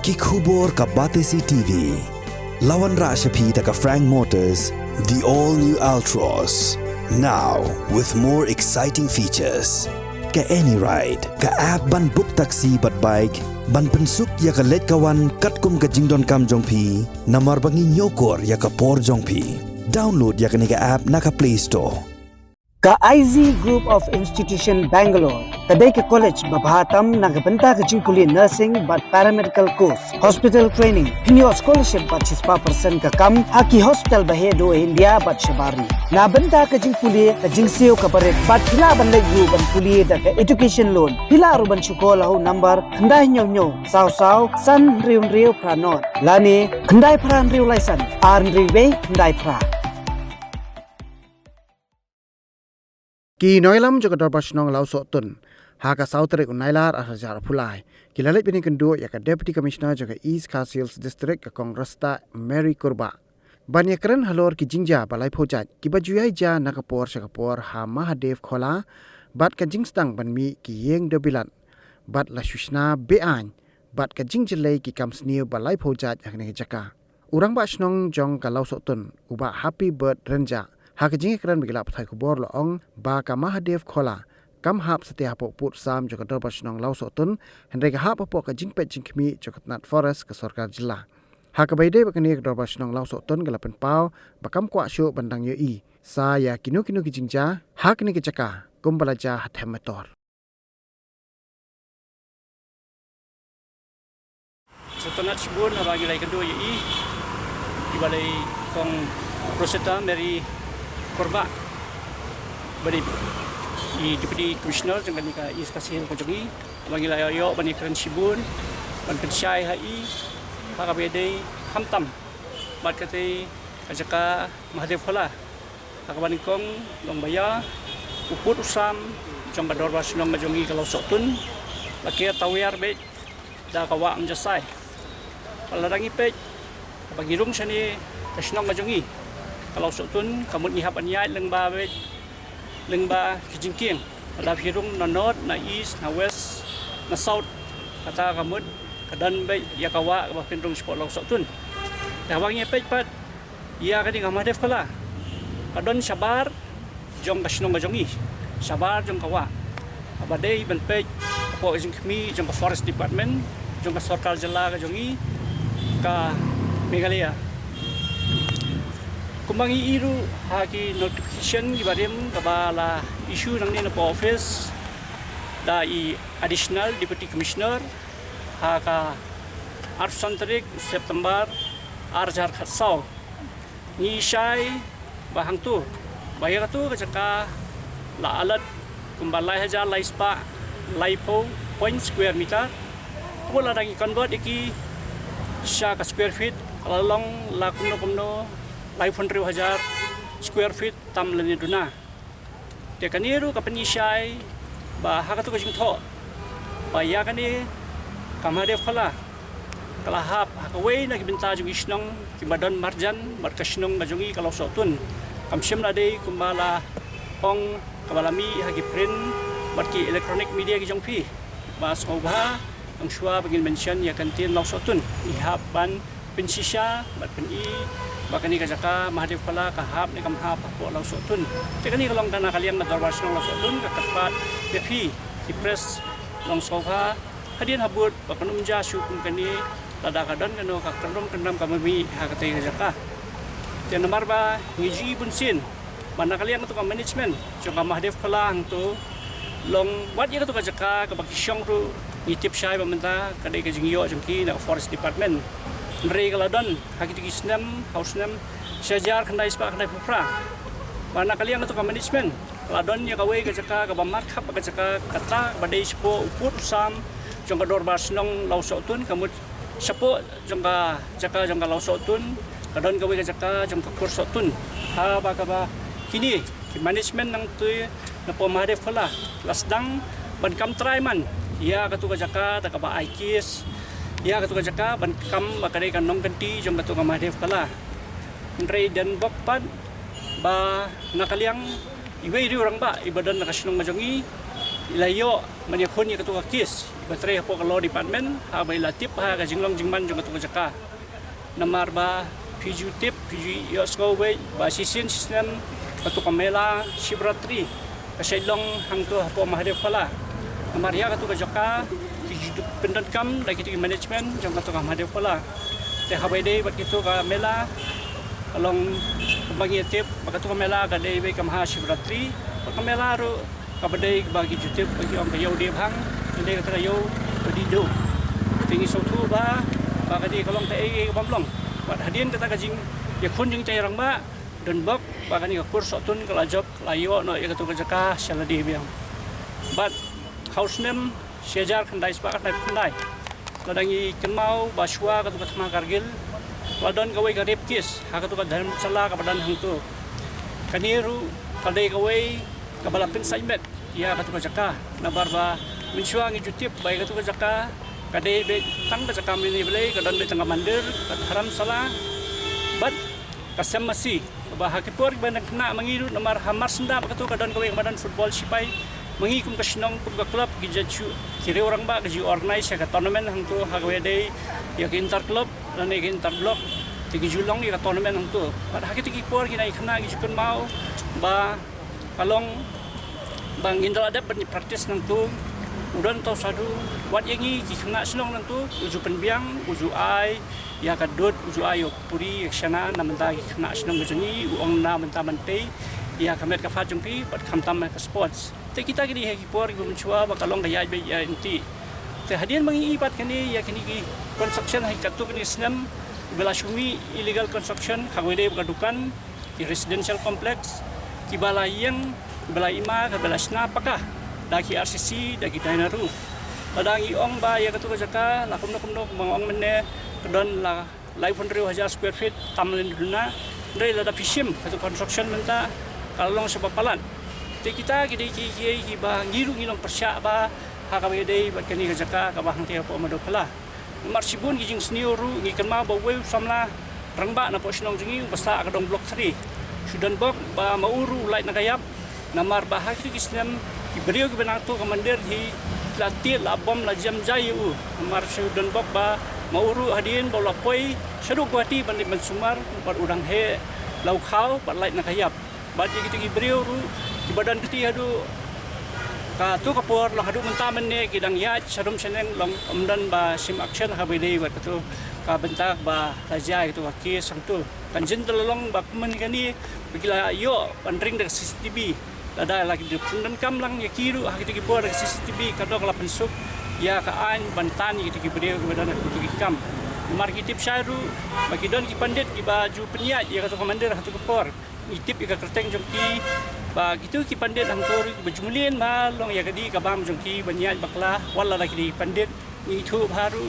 Kikhubor ka Batesi TV. Lawan Rashapi taka Frank Motors, the all-new Altros. Now, with more exciting features. Ka any ride, ka app ban book taxi bat bike, ban pensuk ya ka let kawan katkum ka jingdon kam jongpi, namar bangi nyokor ya ka por jongpi. Download ya ka nika app na ka Play Store. Ka IZ Group of Institution Bangalore, kadai ke college babhatam nagabanta ke jingkuli nursing but paramedical course, hospital training, pinyo scholarship but 6% ka kam, haki hospital bahedo India but shabari. Na banta ke jingkuli ka jingsio ka baret but pila ban legu ban kuli da ka education loan, pila ru ban chukola ho number, kandai nyo saw san riu pranot, lani kandai pran riu laisan, ar riu kandai pra. Ki noilam juga dorpas nong lau sotun. Haka sautere unailar ahajar pulai. Ki lalit bini kendu ya ka Deputy Commissioner juga East Castles District ka Kongresta Mary Kurba. Banyak keren halor ki jingja balai pojat. Ki bajuyai ja nakapor syakapor ha Mahadev Khola. Bat ka jingstang ban mi ki yeng debilan. Bat la shushna bean. Bat ka jingjelai ki kamsniu balai pojat yang ni jaka. Urang ba snong jong ka lau sotun. Uba happy bird renja. Hak jingi keren bagi lap thai kubor loong ba ka Mahadev Khola kam hap setia pok put sam joka dorpas nong lau sotun hendai ka hap pok ka jingpet jingkmi joka nat forest ka sarkar jilla. Hak baide ba kani ka dorpas nong lau sotun galapen pau ba kam kwa syu bandang yo I sa ya kinu ki jingja hak ni ki jaka kumbalaja hathem motor. Setelah sebut bagi lagi kedua yo I di balai kong Rosetta Mary Kurba beri i Deputy Commissioner dengan nika East Castles Kojogi bagi layo bani keren sibun ban pensyai hai para bedai hamtam bat kate kajaka Mahadev Khola akabani kong lombaya uput usam jong bador basunong majongi kalau sotun bakia tawiyar be da kawa amjasai palarangi pe bagi rum sani kasnong majongi kalau sotun kamu ihap anyai lengba kijingking pada hirung na north na east na west na south kata kamu kadan baik ya kawa ba pendung sport lau sotun tawangnya pej pat ya kadi Mahadev Khola kadon sabar jong kasnong majongi sabar jong kawa abadai ben pej po jingkmi jong forest department jong sarkar jilla ka jongi ka Meghalaya kumbangi iru haki notification di barem kabala issue nang ni na office da I additional deputy commissioner haka Arsantarik September arjar khatsau ni shai bahang tu bayar tu kacaka la alat kumbalai haja laispa laipo point square meter bola rangi convert iki sha ka square feet along la kumno 500,000 square feet tam lani duna te kaniru kapani shai ba hakatu ka jingtho ba ya kani Mahadev Khola kalahap hakaway na gibinta jung isnong kibadan marjan markasnong majongi kalau sotun kamsyem na day kumbala ong kabalami hagi print barki electronic media gi jongpi ba sokba ang shwa bagin mention ya kantin lau sotun ihap ban pensisya bat peni bakani kajaka Mahadev Khola kahap ni kamhap po lau sotun tekani kalong dana kaliang na darwas ng lau sotun kakapat bepi di press long sofa hadin habut bakanumja syukum kani tadakadan kano kakarnom kendam kamami hakatay kajaka tiyan namar ba ngiji bunsin mana kaliang to ka management so ka Mahadev Khola hang to long wat ya to kajaka kabakisyong ru itip syai pamenta kadai kajingyo jengki na forest department Nri kaladon hakiti kisnam hausnam sejar kandai spa kandai pupra mana kalian itu ka management kaladon ya kawe kajaka ka bamarkhap kajaka kata badai spo uput sam jong ka dorbas nong lau sotun kamut sapo jong ka jaka jong ka lau sotun kadon kawe kajaka jong ka kur sotun ha ba ka ba kini ki management nang tu na po Mahadev Khola lasdang ban kam traiman ya katu kajaka ta ka ba aikis ya katu kajaka ban kam makadai kan nong kanti jong katu ka Mahadev Khola nrei dan bokpan ba nakaliang iwei ri orang ba ibadan nakasnong majongi ilayo mania khoni ketua kes batre po law department ha bai latip ha ka jinglong jingman jong ketua jaka namar ba piju tip piju yosko we ba system ketua kamela shivratri ka shailong hang tu po mahadev pala namar ya ketua jaka piju pendan kam lagi ti management jong ketua mahadev pala te ha bai dei bat ketua kamela along bagi tip ketua kamela ka dei be kamha shivratri kamela ru kabadai bagi jutip bagi orang kayau dia hang dia kata kayau bagi do tinggi sotu ba kadi kalong ta ai bamlong bat hadien kata kajing ya khun jing cai rang ba dan bak bakani ka kurs otun kala job layo no ya katu kajaka saladi biang bat house name sejar khandai spa khandai khandai ladangi kenmau baswa katu katma kargil ladon kawai garip kis ha katu ka dharam sala ka badan hang tu kaniru kadai kawai kabalapin sa imet ya katu kajaka nabar ba minsuang ijutip bai katu kajaka kadai be tang kajaka mini belai kadon be tangga mandir haram sala bat kasam masih ba hakipor ba nakna mangiru namar hamar senda katu kadon kawai badan football sipai mengikum kasinong kum ka club gijachu kire orang ba gaji organize ka tournament hang tu hagwe dei ya ke inter club dan ke inter block tigi julong ya ka tournament hang tu bat hakiti por kinai khna gijukun mau ba kalong bang indra ada berni praktis nantu udan tau sadu wat yangi ki khna silong nantu uju penbiang uju ai ya kadut uju ayo puri aksana namenta ki khna silong gejani uang na menta mante ya kamet ka fa jumpi bat khamtam ka sports te kita gidi he ki por gum chua ba kalong daya be ya inti te hadian mangi ipat kani ya kini ki construction hai katu kini snam bela shumi illegal construction khawede ka dukan ki residential complex ki balayang balaima ka balasna pakah daki RCC daki Dainaru ladangi ong ba ya katu jaka lakum nok mangong menne kedon la lai 1000 square feet tamlen duna dai lada fishim katu construction menta kalong sepapalan te kita gidi ki ba ngiru ngilong persya ba ha ka dei ba kani jaka ka ba hang te po madokala marsibun gi jing sniuru ngi kan ma ba we samla rangba na po snong jingi basa ka dong block 3 sudan bok ba mauru light nakayap namar bahagi kisnem kibrio kebenatu komandir hi lati labom la jam jayu namar sudan bok ba mauru hadin bola poi sedu guati bandit mensumar bar udang he lau khau bar light nakayap ba ji gitu kibrio ru di badan keti hadu ka tu kapor la hadu mentamen ne kidang ya sadum seneng long amdan ba sim action habide ba tu ka bentak ba raja itu kaki sangtu kanjin telolong ba kumen kani bigila yo pandring de CCTV ada lagi di pundan kam lang ya kiru ha gitu kibor de CCTV kadok la pensuk ya ka an bantan gitu kibrio badan gitu kam mar kitip syairu bagi don ki pandit ki baju peniat ya kata komander hatu kepor itip ka kerteng jongki ba gitu ki pandit hang tor bajumlien ma long ya kadi kabam jongki baniat bakla wala lagi di pandit ni thu baru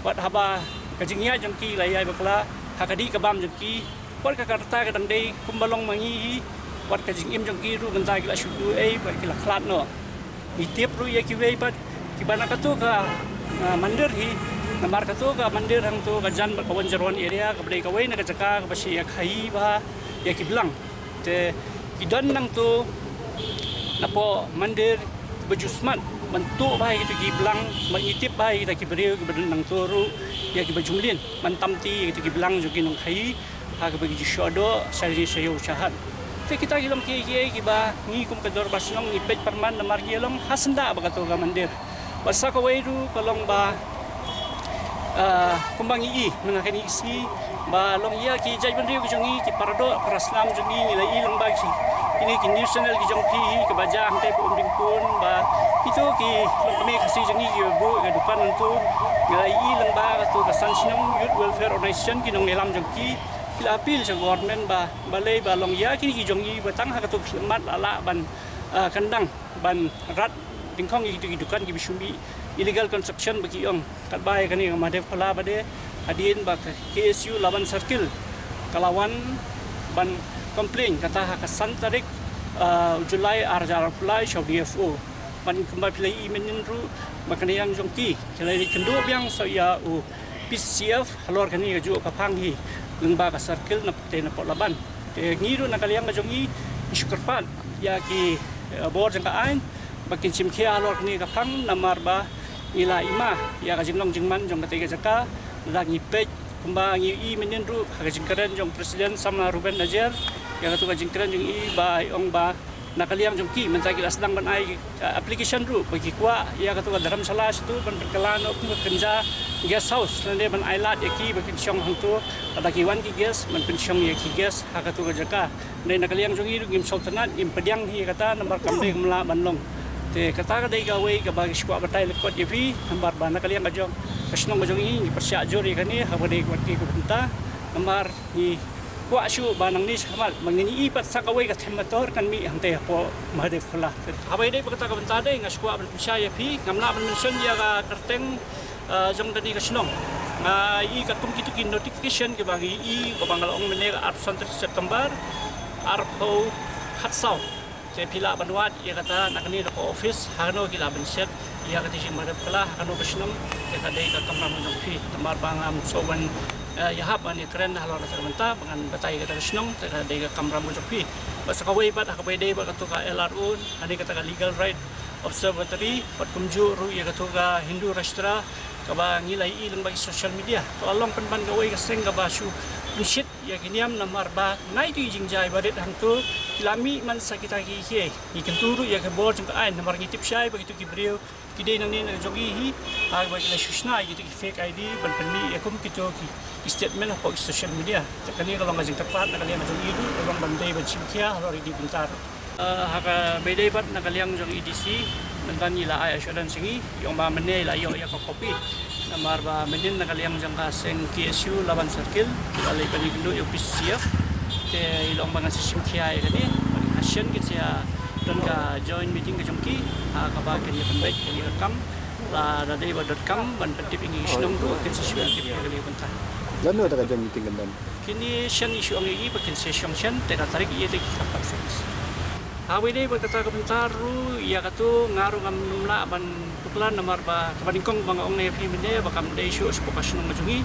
wat haba kajingnya jongki layai bakla hakadi kabam jongki por ka karta ka dangdei kumbalong mangi wat kajing im jongki ru bentai kila shudu ba kila khlat no itip ru ya ki wei bat ki bana ka tu ka mandir hi namar ka tu ka mandir hang tu ka jan kawan jeron area ka bdei ka wei na ka jaka ka basi ya khai ba ya ki blang te kidan nang tu napo mandir bajusman bentuk baik itu ki blang mengitip baik kita ki beriu ki badan nang turu ya ki bajumlin mantamti itu ki blang jogi nang khai ha ka bagi shodo sari sayo usahan te kita gilom ki ba ngi kum ka dor basnong ni pej perman namar gilom hasenda ba ka tu ka mandir basa ka weiru kalong ba kumbang ii menakani isi ba long ya ki jai bendriu ki jongi ki parado praslam jongi nilai ilang ba ki ini ki news channel ki jongki ke baja hang te pun pun ba itu ki long kami kasi jongi ki bu ke depan untuk nilai ilang ba tu kasan sinong youth welfare organization ki nong elam jongki kila apil sa government ba balai ba long ya ki jongi batang ha tu mat ala ban kandang ban rat tingkong ki dukan ki bisumbi illegal construction bagi ong katbai kani Mahadev Phala bade adin ba KSU Lawan Circle kalawan ban komplain kata kasan tarik Julai arjar Phala show DFO ban kembali pilih imenin ru makani yang jongki kelai kendo biang so ya PCF halor kani ju kapang hi lengba ka circle na pete na polaban te ngiru na kaliang jongi syukurpan ya ki board jang ain bakin simkhia halor ni kapang namar ba ila ima ya kajinglong jingman jong ketiga jaka lagi pej kumba ngi menen ru kajingkaren jong presiden sama Ruben Najer ya katu kajingkaren jong ba ong ba nakaliam jong ki mentagi lasdang ban ai application ru bagi kwa ya katu dalam salah situ ban berkelan op kerja guest house nande ban ailat ki bagi syong hantu pada kiwan ki guest man pensyong ya ki guest hakatu jaka nai nakaliam jong ru gim sultanat im pediang hi kata nomor kamde mela banlong te kata ka dai gawe ka bagi skwa batai lekot yevi nomor ban nakaliam ajong kasnong jong hi persya juri kani habade kwat ki kubenta nomor ni kwa shu banang ni samal mangini ipat sa kawai ka themator kan mi hangte po mahde phula habai dei bakata ka banta dei ngasku aban pisaya phi ngamla ban mention ya ka karteng jong dani ka snong i ka tum kitu kin notification ke bagi i ko bangal ong mene ka 8 September arpo khatsau te pila banwat ya kata nakani ko office hano kila ban set ya ka tisi mahde phula hano ka snong ke ka dei ka kamra mo phi tamar bangam soban yahap ani keren halor sa menta pangan batay kata snong ta de kamera mo jopi basta kaway bat akabay de ba katu ka LRU ani kata legal right observatory pat kumju ru ya katu ka Hindu Rashtra kaba ngilai ilang bagi social media to along panban kaway ka seng kaba shu nishit ya kiniam namar ba nai tu jingjai badet hantu kilami man sa kita ki he ikenturu ya ke bor jung ai namar ngitip syai begitu kibriu kidai nang ni nang jogi hi ha ba kila shushna gitu ki fake ID ban penmi yakum kito ki statement apa social media takani kalau ngajing tepat nakalian jong idu orang bandai ban simkia halor di pintar haka bedai bat nakaliang jong EDC mentan ila ai assurance singi yung ba menai la yo ya kopi namar ba menin nakaliang jang ka seng KSU laban circle alai pani gindu yo PCF te ilong mga simkia kani action kitya dan ka join meeting ka jongki ka ba kani penbaik kani rekam la radaiwa.com ban pentip ingi snong tu kin sesuai tip kali bentar Lano ta ka jam meeting gandan. kini shan isu ang igi bakin session shan te ka tarik iye te kapak fix hawi dei berkata komentaru ya katu ngaru ngam numla ban tuklan namar ba kabaningkong bang ong ne fi mene bakam dei show spokas nang majungi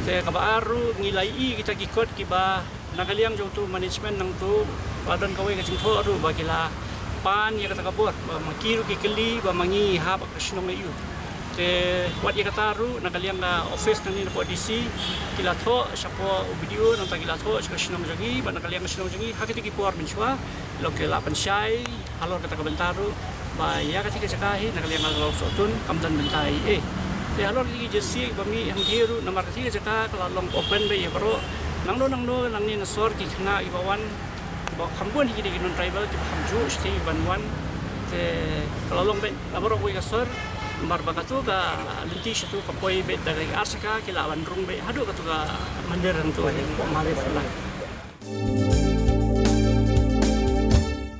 te ka baru ngilai i kita gikot kiba nakaliang jong tu management nang tu badan kawai ka jingtho ru bagila pan ya kata kabur makiru kikeli ba mangi ha ba krishnong ayu te wat ya kata ru nakaliang na office nang ni po DC kila tho sapo video nang tagila tho krishnong jogi ba nakaliang krishnong jogi hakiti ki por minchwa loke la pansyai halor kata kabentaru ba ya katika sakahi nakaliangalo sotun kamdan bentai te halor ki jesi ba mi ang hiru namar katika saka kalalong open be ya bro nang no nang ni nasor ki khna ibawan ba khambun hi ki non tribal ti khamju sti banwan te kalalong be abro ko kasor mar bakatu ka linti situ kapoi be dari arsaka kila bandrung be hadu katu ka mandirang tu ko mari fula